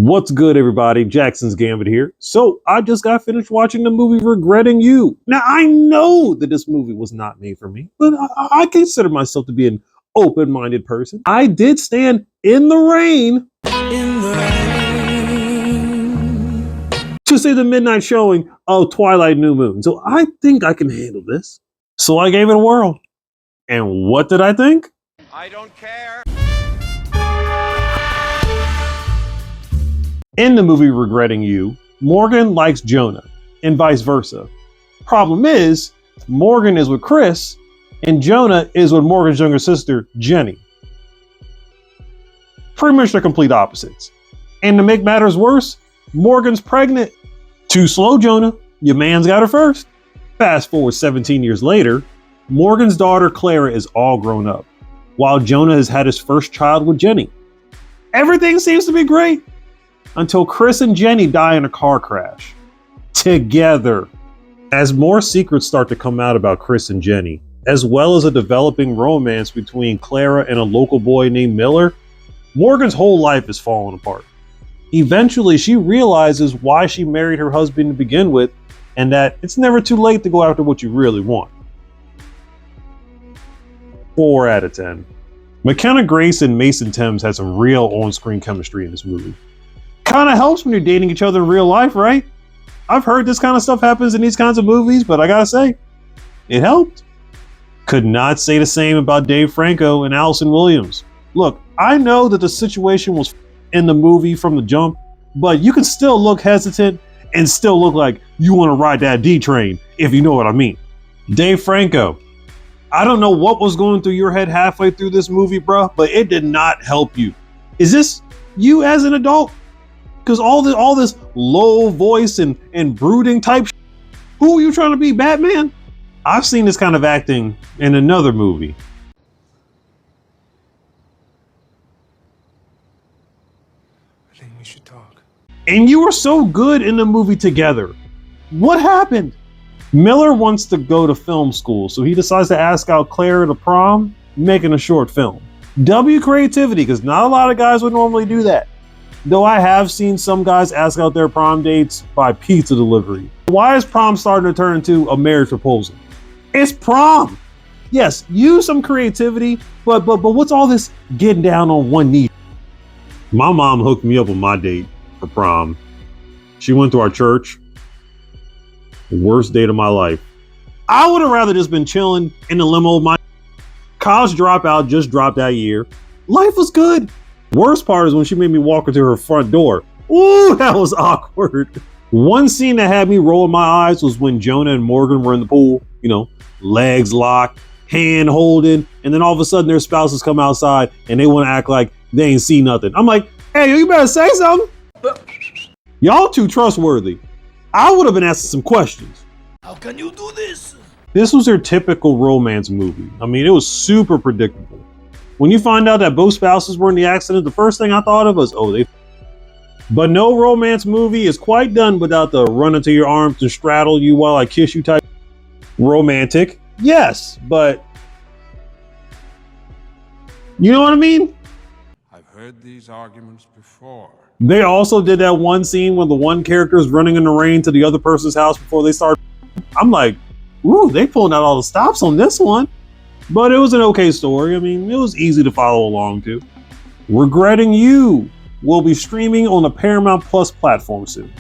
What's good, everybody? Jackson's Gambit here. So I just got finished watching the movie Regretting You. Now I know that this movie was not made for me, but I consider myself to be an open-minded person. I did stand in the rain to see the midnight showing of Twilight New Moon. So I think I can handle this. So I gave it a whirl. And what did I think? I don't care. In the movie Regretting You, Morgan likes Jonah, and vice versa. Problem is, Morgan is with Chris, and Jonah is with Morgan's younger sister, Jenny. Pretty much the complete opposites. And to make matters worse, Morgan's pregnant. Too slow, Jonah. Your man's got her first. Fast forward 17 years later, Morgan's daughter Clara is all grown up, while Jonah has had his first child with Jenny. Everything seems to be great. Until Chris and Jenny die in a car crash. Together. As more secrets start to come out about Chris and Jenny, as well as a developing romance between Clara and a local boy named Miller, Morgan's whole life is falling apart. Eventually, she realizes why she married her husband to begin with, and that it's never too late to go after what you really want. 4 out of 10. McKenna Grace and Mason Thames had some real on-screen chemistry in this movie. Kind of helps when you're dating each other in real life, right? I've heard this kind of stuff happens in these kinds of movies, but I gotta say, it helped. Could not say the same about Dave Franco and Allison Williams. Look, I know that the situation was in the movie from the jump, but you can still look hesitant and still look like you want to ride that D train, if you know what I mean. Dave Franco, I don't know what was going through your head halfway through this movie, bruh, but it did not help you. Is this you as an adult? Because all this low voice and brooding type who are you trying to be, Batman? I've seen this kind of acting in another movie. I think we should talk. And you were so good in the movie together. What happened? Miller wants to go to film school, so he decides to ask out Clara to prom, making a short film. W creativity, because not a lot of guys would normally do that. Though I have seen some guys ask out their prom dates by pizza delivery. Why is prom starting to turn into a marriage proposal? It's prom. Yes, use some creativity, but what's all this getting down on one knee? My mom hooked me up on my date for prom. She went to our church. Worst date of my life. I would have rather just been chilling in the limo. My college dropout just dropped that year. Life was good. Worst part is when she made me walk her to her front door. Ooh, that was awkward. One scene that had me rolling my eyes was when Jonah and Morgan were in the pool, you know, legs locked, hand holding, and then all of a sudden their spouses come outside and they want to act like they ain't see nothing. I'm like, hey, you better say something. Y'all too trustworthy. I would have been asking some questions. How can you do this? This was their typical romance movie. I mean, it was super predictable. When you find out that both spouses were in the accident, the first thing I thought of was, oh, they. But no romance movie is quite done without the run into your arms and straddle you while I kiss you type. Romantic, yes, but you know what I mean? I've heard these arguments before. They also did that one scene when the one character is running in the rain to the other person's house before they start. I'm like, ooh, they pulling out all the stops on this one. But it was an okay story. I mean, it was easy to follow along to. Regretting You will be streaming on the Paramount Plus platform soon.